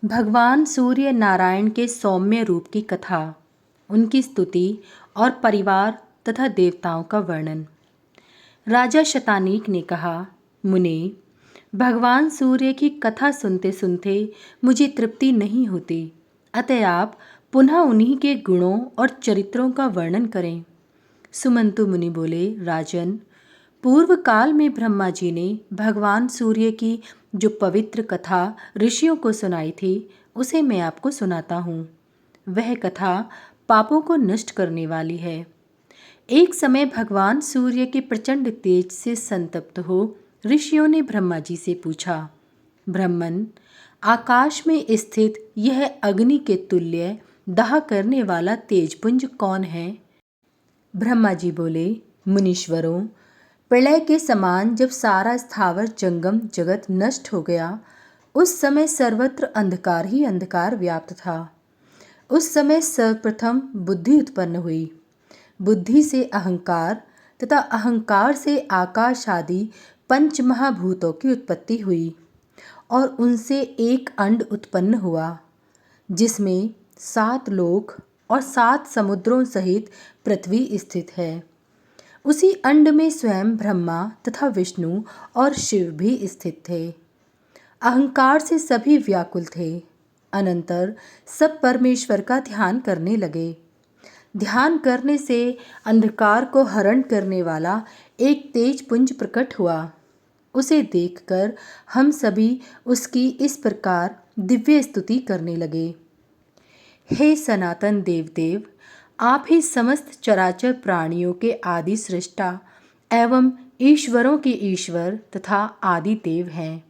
भगवान सूर्य नारायण के सौम्य रूप की कथा, उनकी स्तुति और परिवार तथा देवताओं का वर्णन। राजा शतानीक ने कहा, मुने, भगवान सूर्य की कथा सुनते सुनते मुझे तृप्ति नहीं होती, अतः आप पुनः उन्हीं के गुणों और चरित्रों का वर्णन करें। सुमंतु मुनि बोले, राजन, पूर्व काल में ब्रह्मा जी ने भगवान सूर्य की जो पवित्र कथा ऋषियों को सुनाई थी, उसे मैं आपको सुनाता हूँ। वह कथा पापों को नष्ट करने वाली है। एक समय भगवान सूर्य के प्रचंड तेज से संतप्त हो ऋषियों ने ब्रह्मा जी से पूछा, ब्रह्मन, आकाश में स्थित यह अग्नि के तुल्य दाह करने वाला तेजपुंज कौन है? ब्रह्मा जी बोले, मुनीश्वरों, प्रलय के समान जब सारा स्थावर जंगम जगत नष्ट हो गया, उस समय सर्वत्र अंधकार ही अंधकार व्याप्त था। उस समय सर्वप्रथम बुद्धि उत्पन्न हुई। बुद्धि से अहंकार तथा अहंकार से आकाश आदि पंच महाभूतों की उत्पत्ति हुई और उनसे एक अंड उत्पन्न हुआ, जिसमें 7 लोक और 7 समुद्रों सहित पृथ्वी स्थित है। उसी अंड में स्वयं ब्रह्मा तथा विष्णु और शिव भी स्थित थे। अहंकार से सभी व्याकुल थे। अनंतर सब परमेश्वर का ध्यान करने लगे। ध्यान करने से अंधकार को हरण करने वाला एक तेज पुंज प्रकट हुआ। उसे देखकर हम सभी उसकी इस प्रकार दिव्य स्तुति करने लगे। हे सनातन देवदेव, आप ही समस्त चराचर प्राणियों के आदि सृष्टा एवं ईश्वरों के ईश्वर तथा आदि देव हैं।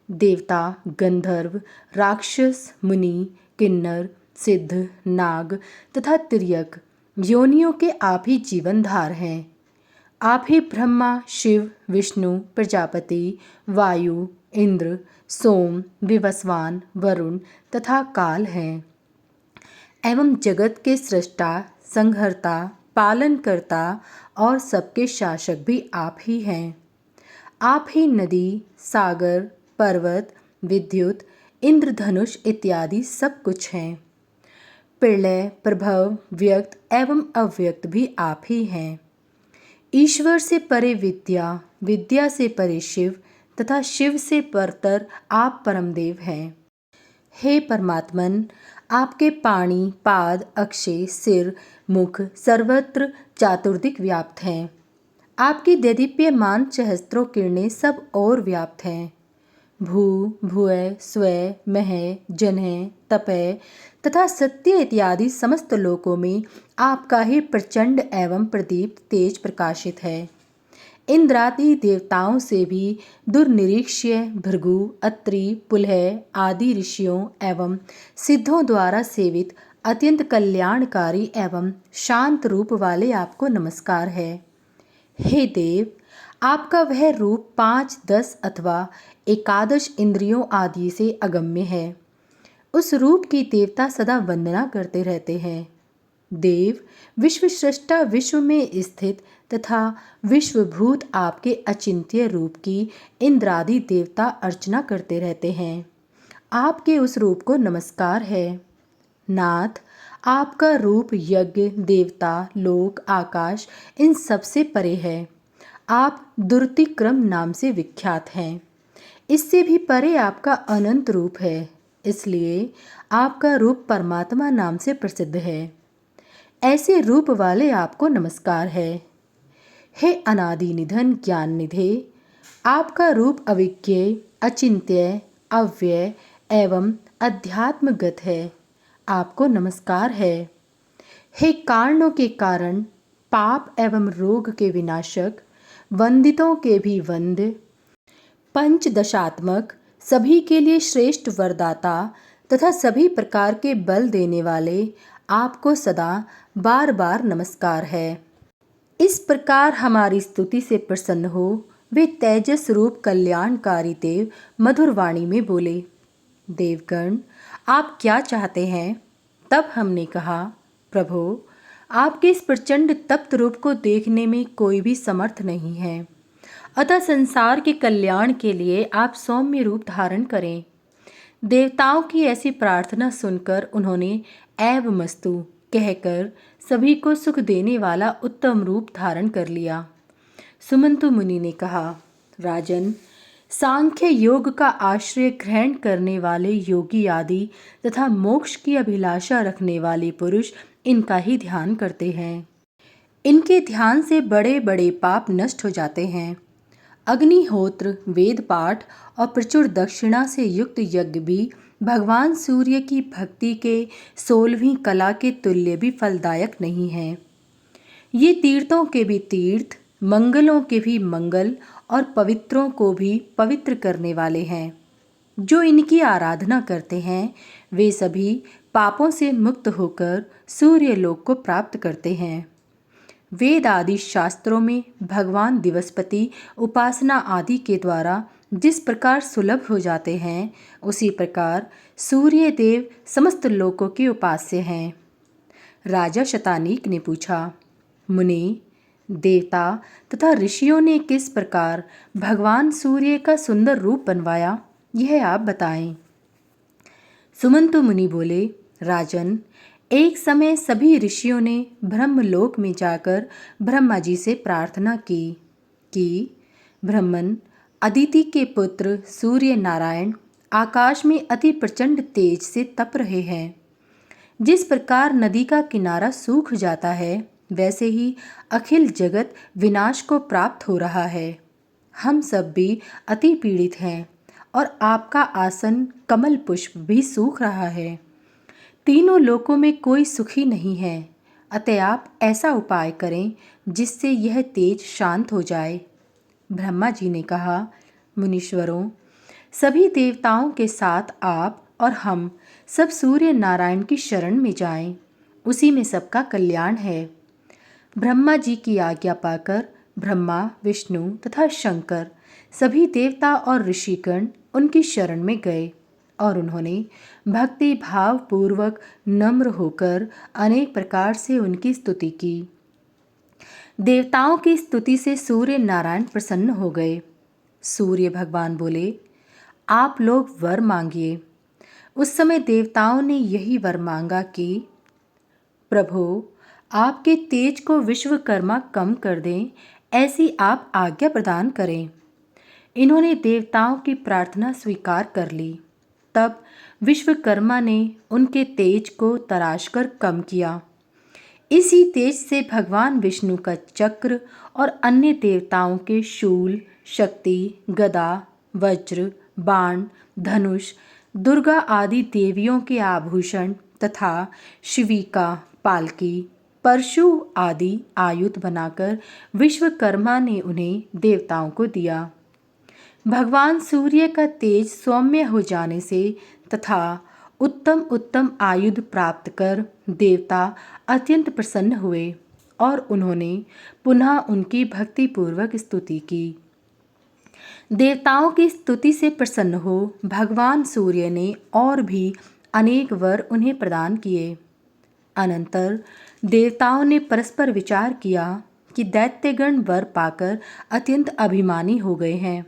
देवता, गंधर्व, राक्षस, मुनि, किन्नर, सिद्ध, नाग तथा तिर्यक योनियों के आप ही जीवनधार हैं। आप ही ब्रह्मा, शिव, विष्णु, प्रजापति, वायु, इंद्र, सोम, विवस्वान, वरुण तथा काल हैं एवं जगत के सृष्टा, संहर्ता, पालनकर्ता और सबके शासक भी आप ही हैं। आप ही नदी, सागर, पर्वत, विद्युत, इंद्रधनुष इत्यादि सब कुछ हैं। प्रलय, प्रभव, व्यक्त एवं अव्यक्त भी आप ही हैं। ईश्वर से परे विद्या, विद्या से परे शिव तथा शिव से परतर आप परमदेव हैं। हे परमात्मन, आपके पाणी, पाद, अक्षय, सिर, मुख सर्वत्र चातुर्दिक व्याप्त हैं। आपकी दैदीप्यमान सहस्त्रों किरणें सब और व्याप्त हैं। भू, भुवः, स्वः, महः, जनः, तपः तथा सत्य इत्यादि समस्त लोकों में आपका ही प्रचंड एवं प्रदीप्त तेज प्रकाशित है। इंद्रादि देवताओं से भी दुर्निरीक्ष्य भृगु, अत्रि, पुलह आदि ऋषियों एवं सिद्धों द्वारा सेवित अत्यंत कल्याणकारी एवं शांत रूप वाले आपको नमस्कार है। हे देव, आपका वह रूप 5, 10 अथवा 11 इंद्रियों आदि से अगम्य है। उस रूप की देवता सदा वंदना करते रहते हैं। देव, विश्व सृष्टा विश्व में स्थित तथा विश्वभूत आपके अचिंत्य रूप की इंद्रादि देवता अर्चना करते रहते हैं। आपके उस रूप को नमस्कार है। नाथ, आपका रूप यज्ञ, देवता, लोक, आकाश इन सब से परे है। आप दुर्तिक्रम नाम से विख्यात हैं। इससे भी परे आपका अनंत रूप है, इसलिए आपका रूप परमात्मा नाम से प्रसिद्ध है। ऐसे रूप वाले आपको नमस्कार है। हे अनादि निधन ज्ञान निधे, आपका रूप अविज्ञेय, अचिंत्य, अव्यय एवं अध्यात्मगत है। आपको नमस्कार है। हे कारणों के कारण, पाप एवं रोग के विनाशक, वंदितों के भी वंद्य, पंचदशात्मक, सभी के लिए श्रेष्ठ वरदाता तथा सभी प्रकार के बल देने वाले आपको सदा बार बार नमस्कार है। इस प्रकार हमारी स्तुति से प्रसन्न हो वे तेजस रूप कल्याणकारी देव मधुर वाणी में बोले, देवगण, आप क्या चाहते हैं? तब हमने कहा, प्रभो, आपके इस प्रचंड तप्त रूप को देखने में कोई भी समर्थ नहीं है, अतः संसार के कल्याण के लिए आप सौम्य रूप धारण करें। देवताओं की ऐसी प्रार्थना सुनकर उन्होंने ऐब मस्तु कहकर सभी को सुख देने वाला उत्तम रूप धारण कर लिया। सुमंतु मुनि ने कहा, राजन, सांख्य योग का आश्रय ग्रहण करने वाले योगी आदि तथा मोक्ष की अभिलाषा रखने वाले पुरुष इनका ही ध्यान करते हैं। इनके ध्यान से बड़े बड़े पाप नष्ट हो जाते हैं। अग्निहोत्र, वेद पाठ और प्रचुर दक्षिणा से युक्त यज्ञ भी भगवान सूर्य की भक्ति के 16वीं कला के तुल्य भी फलदायक नहीं है। ये तीर्थों के भी तीर्थ, मंगलों के भी मंगल और पवित्रों को भी पवित्र करने वाले हैं। जो इनकी आराधना करते हैं वे सभी पापों से मुक्त होकर सूर्य लोक को प्राप्त करते हैं। वेद आदि शास्त्रों में भगवान दिवसपति उपासना आदि के द्वारा जिस प्रकार सुलभ हो जाते हैं, उसी प्रकार सूर्य देव समस्त लोकों के उपास्य हैं। राजा शतानीक ने पूछा, मुनि, देवता तथा ऋषियों ने किस प्रकार भगवान सूर्य का सुंदर रूप बनवाया, यह आप बताएं। सुमंतु मुनि बोले, राजन, एक समय सभी ऋषियों ने ब्रह्मलोक में जाकर ब्रह्मा जी से प्रार्थना की कि ब्रह्मन, अदिति के पुत्र सूर्य नारायण आकाश में अति प्रचंड तेज से तप रहे हैं। जिस प्रकार नदी का किनारा सूख जाता है, वैसे ही अखिल जगत विनाश को प्राप्त हो रहा है। हम सब भी अति पीड़ित हैं और आपका आसन कमल पुष्प भी सूख रहा है। तीनों लोकों में कोई सुखी नहीं है। अतः आप ऐसा उपाय करें जिससे यह तेज शांत हो जाए। ब्रह्मा जी ने कहा, मुनीश्वरों, सभी देवताओं के साथ आप और हम सब सूर्य नारायण की शरण में जाएं, उसी में सबका कल्याण है। ब्रह्मा जी की आज्ञा पाकर ब्रह्मा, विष्णु तथा शंकर सभी देवता और ऋषिगण उनकी शरण में गए और उन्होंने भक्ति भाव पूर्वक नम्र होकर अनेक प्रकार से उनकी स्तुति की। देवताओं की स्तुति से सूर्य नारायण प्रसन्न हो गए। सूर्य भगवान बोले, आप लोग वर मांगिए। उस समय देवताओं ने यही वर मांगा कि प्रभु, आपके तेज को विश्वकर्मा कम कर दें, ऐसी आप आज्ञा प्रदान करें। इन्होंने देवताओं की प्रार्थना स्वीकार कर ली। तब विश्वकर्मा ने उनके तेज को तराशकर कम किया। इसी तेज से भगवान विष्णु का चक्र और अन्य देवताओं के शूल, शक्ति, गदा, वज्र, बाण, धनुष, दुर्गा आदि देवियों के आभूषण तथा शिविका, पालकी, परशु आदि आयुध बनाकर विश्वकर्मा ने उन्हें देवताओं को दिया। भगवान सूर्य का तेज सौम्य हो जाने से तथा उत्तम उत्तम आयुध प्राप्त कर देवता अत्यंत प्रसन्न हुए और उन्होंने पुनः उनकी भक्तिपूर्वक स्तुति की। देवताओं की स्तुति से प्रसन्न हो भगवान सूर्य ने और भी अनेक वर उन्हें प्रदान किए। अनंतर देवताओं ने परस्पर विचार किया कि दैत्यगण वर पाकर अत्यंत अभिमानी हो गए हैं।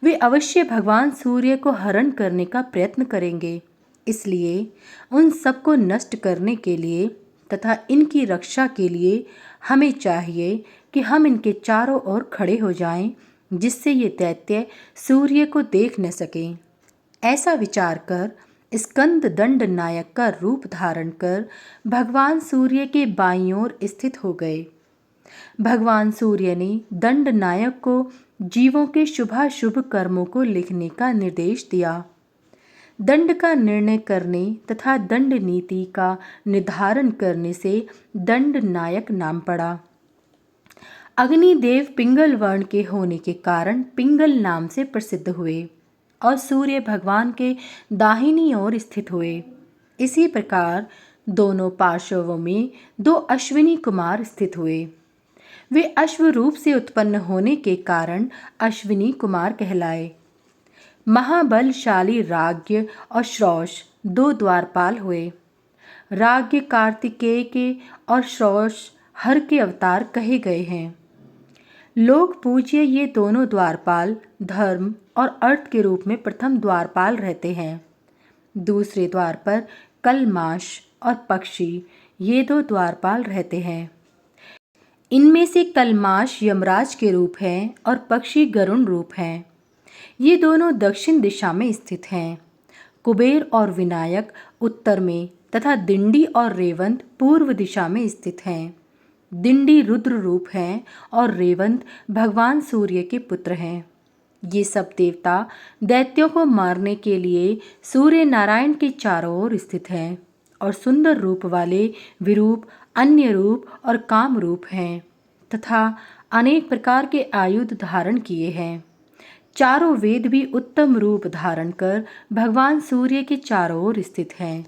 वे अवश्य भगवान सूर्य को हरण करने का प्रयत्न करेंगे। इसलिए उन सबको नष्ट करने के लिए तथा इनकी रक्षा के लिए हमें चाहिए कि हम इनके चारों ओर खड़े हो जाएं, जिससे ये दैत्य सूर्य को देख न सकें। ऐसा विचार कर स्कंद दंड नायक का रूप धारण कर भगवान सूर्य के बाईं ओर स्थित हो गए। भगवान सूर्य ने दंड नायक को जीवों के शुभाशुभ कर्मों को लिखने का निर्देश दिया। दंड का निर्णय करने तथा दंड नीति का निर्धारण करने से दंड नायक नाम पड़ा। अग्निदेव पिंगल वर्ण के होने के कारण पिंगल नाम से प्रसिद्ध हुए और सूर्य भगवान के दाहिनी ओर स्थित हुए। इसी प्रकार दोनों पार्श्वों में दो अश्विनी कुमार स्थित हुए। वे अश्व रूप से उत्पन्न होने के कारण अश्विनी कुमार कहलाए। महाबलशाली राज्ञ और श्रौष दो द्वारपाल हुए। राज्ञ कार्तिकेय के और श्रौष हर के अवतार कहे गए हैं। लोक पूज्य ये दोनों द्वारपाल धर्म और अर्थ के रूप में प्रथम द्वारपाल रहते हैं। दूसरे द्वार पर कलमाश और पक्षी, ये दो द्वारपाल रहते हैं। इनमें से कलमाश यमराज के रूप हैं और पक्षी गरुण रूप हैं। ये दोनों दक्षिण दिशा में स्थित हैं। कुबेर और विनायक उत्तर में तथा दिंडी और रेवंत पूर्व दिशा में स्थित हैं। दिंडी रुद्र रूप हैं और रेवंत भगवान सूर्य के पुत्र हैं। ये सब देवता दैत्यों को मारने के लिए सूर्य नारायण के चारों ओर स्थित हैं और सुंदर रूप वाले विरूप, अन्य रूप और काम रूप हैं तथा अनेक प्रकार के आयुध धारण किए हैं। चारों वेद भी उत्तम रूप धारण कर भगवान सूर्य के चारों ओर स्थित हैं।